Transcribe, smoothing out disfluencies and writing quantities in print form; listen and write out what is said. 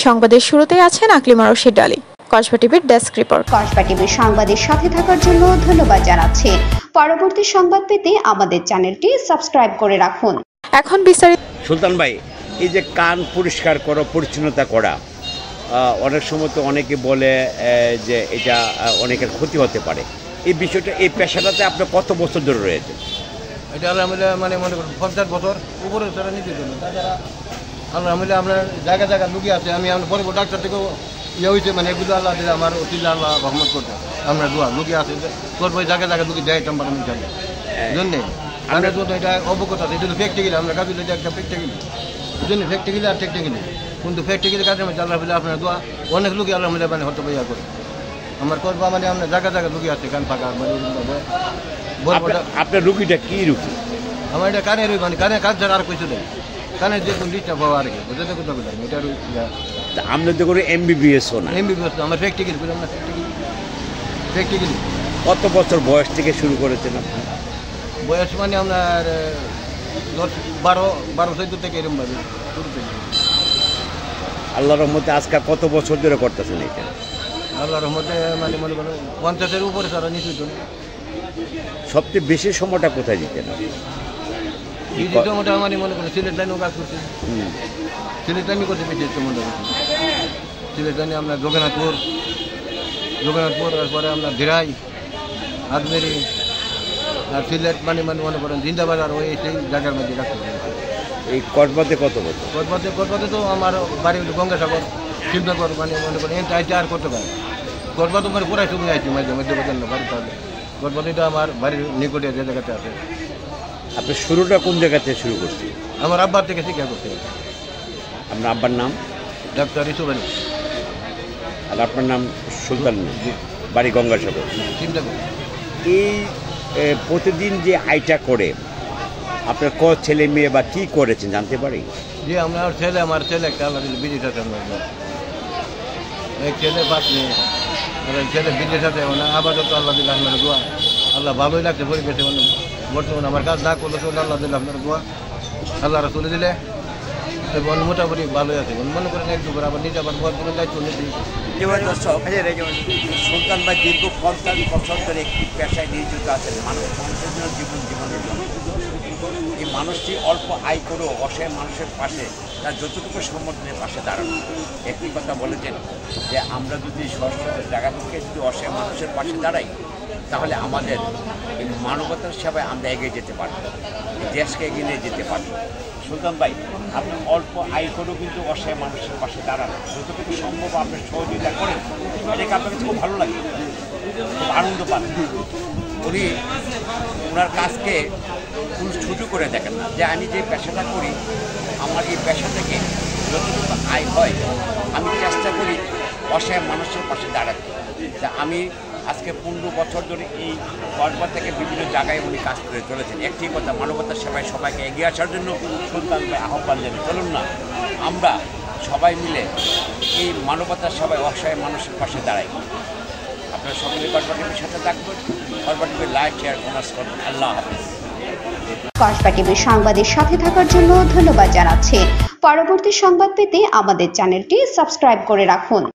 সংবাদের শুরুতেই আছেন আকলিমা রশিদ আলী। কসবা টিভির ডেস্ক রিপোর্ট। কসবা টিভির সংবাদের সাথে থাকার জন্য ধন্যবাদ জানাচ্ছি। পরবর্তী সংবাদ পেতে আমাদের চ্যানেলটি সাবস্ক্রাইব করে রাখুন। এখন বিস্তারিত। সুলতান ভাই, এই যে কান পরিষ্কার করা, পরিচ্ছন্নতা করা, অনেক সময় তো অনেকে বলে যে এটা অনেকের ক্ষতি হতে পারে। এই বিষয়টা, এই পেশাটাতে আপনি কত বছর ধরে রয়েছে? এটা আলহামদুলিল্লাহ মনে করুন 50 বছর উপরে তারা নিতে জন্য। তাছাড়া আলহামদুলিল্লাহ আপনার জায়গা লুকিয়ে আছে। আমি আমার পরে ডাক্তার থেকেও হয়েছে, এগুলো আল্লাহ দিলে আমার অতিল্লা আল্লাহ রহমত করতে আপনার দোয়া লুকিয়ে আছে। করবো জায়গা লুকিয়ে দেয় টম্বার আমি জানি জন্যে আমরা তো এটা অবগত আছে। এটা তো প্র্যাকটিক্যালি আমরা কাজ এটা একটা প্র্যাকটিক্যালি এই জন্য প্র্যাকটিক্যালি আর টেকনিক্যালি, কিন্তু প্র্যাকটিক্যালি কাজের মধ্যে আল্লাহ বলে আপনার দোয়া অনেক লোকই আলহামদুলিল্লাহ হতে পাইয়া করে আমার করবো আমরা জায়গা লুকিয়ে আছে কান ফাঁকা আপনার রুগীটা কি রুগী? আমার এটা কানের কানে কাজ ছাড়া আর কিছু নেই। কানের যে কোন ডিস্টার্ব হওয়া আর কি বুঝতে কোথাও এটা আমরা তো করে MBBS-ও না, MBBS আমার প্র্যাকটিক্যালি বলে আমরা প্র্যাকটিক্যালি। কত বছর বয়স থেকে শুরু করেছেন আপনি? বয়স আপনার 12-14 থেকে এরকম ভাবে শুরু থেকে। আল্লাহ রহমতে আজকে কত বছর ধরে করতেছেন এটা? আল্লাহ রহমতে মনে করো 50-এর উপরে তারা নিশ্চিত। সবচেয়ে বেশি সময়টা কোথায় দিতেন? এই সময়টা মনে করো সিলেট লাইনেও কাজ করছে। সিলেট লাইনে করতে বেশি সময়টা করছে। সিলেট লাইনে আপনার জগন্নাথপুর তারপরে আপনার ধীরাই, আজমেরি আর সিলেট মনে করেন জিন্দাবাদ আর ওই সেই জায়গার মধ্যে রাখতে হবে। এই কসবাতে কত বছর? কসবাতে তো আমার বাড়ি গঙ্গাসাগর, শিবনগর মনে করেন এটা আর করতে পারে। কসবা তো পুরাই সুবিধা আছে মধ্যে বদল না বাড়িতে হবে। কসবাটা আমার বাড়ির নিকটে যে জায়গাতে আছে। আপনি শুরুটা কোন জায়গা থেকে শুরু করছি? আমার আব্বার থেকে শিক্ষা করতে। আপনার আব্বার নাম? ডাক্তার ইসুফ আলী। আর আপনার নাম সুলতান, বাড়ি গঙ্গাসাগর। চিন্তা করি এই প্রতিদিন যে আইটা করে আপনার ছেলে মেয়ে বা কী করেছেন জানতে পারি? যে আমার ছেলে একটা আল্লাহ বিদেশ আছে। এক ছেলে 5 মেয়ে, ছেলে বিদেশ আছে। আপাতত আল্লাহ দিল আপনার দোয়া আল্লাহ ভালোই লাগছে পরিবেশে। বর্তমানে আমার কাজ না করলে চলে আল্লাহ দিল আপনার দোয়া আল্লাহ চলে দিলে মোটামুটি ভালোই আছে। মনে করেন একটু করে আবার নিজে আবার বর্তমানে দায়িত্ব নিচ্ছি। দর্শক, সুলতান ভাই দীর্ঘ 50 বছর ধরে একটি পেশায় নিয়োজিত আছেন, মানুষের জন্য জীবনের জন্য। এই মানুষটি অল্প আয় করেও অসহায় মানুষের পাশে তার যতটুকু সমর্থনের পাশে দাঁড়ানো। একটি কথা বলেছেন যে আমরা যদি জায়গা থেকে যদি অসহায় মানুষের পাশে দাঁড়াই তাহলে আমাদের এই মানবতার সেবায় আমরা এগিয়ে যেতে পারব, দেশকে এগিয়ে নিয়ে যেতে পারব। সুলতান ভাই, আপনি অল্প আয় করেও কিন্তু অসহায় মানুষের পাশে দাঁড়ান, যতটুকু সম্ভব আপনি সহযোগিতা করেন। এটাকে আপনার কাছে খুব ভালো লাগে, খুব আনন্দ পান। উনি ওনার কাজকে কোনো ছোটো করে দেখেন না, যে আমি যে পেশাটা করি আমার এই পেশা থেকে যতটুকু আয় হয় আমি চেষ্টা করি অসহায় মানুষের পাশে দাঁড়াতে। তা আমি আজকে 15 বছর ধরে এই কসবা থেকে বিভিন্ন জায়গায় উনি কাজ করে চলেছেন। একটি কথা, মানবতার সেবায় সবাইকে এগিয়ে আসার জন্য সুলতান ভাই আহ্বান জানি, চলুন না আমরা সবাই মিলে এই মানবতার সেবায় অসহায় মানুষের পাশে দাঁড়াই। আপনারা সকলে কসবা টিভির সাথে থাকবেন, কসবা টিভির লাইক শেয়ার কমেন্টস করবেন। আল্লাহ হাফেজ। কসবা টিভির সংবাদের সাথে থাকার জন্য ধন্যবাদ জানাচ্ছি। পরবর্তী সংবাদ পেতে আমাদের চ্যানেলটি সাবস্ক্রাইব করে রাখুন।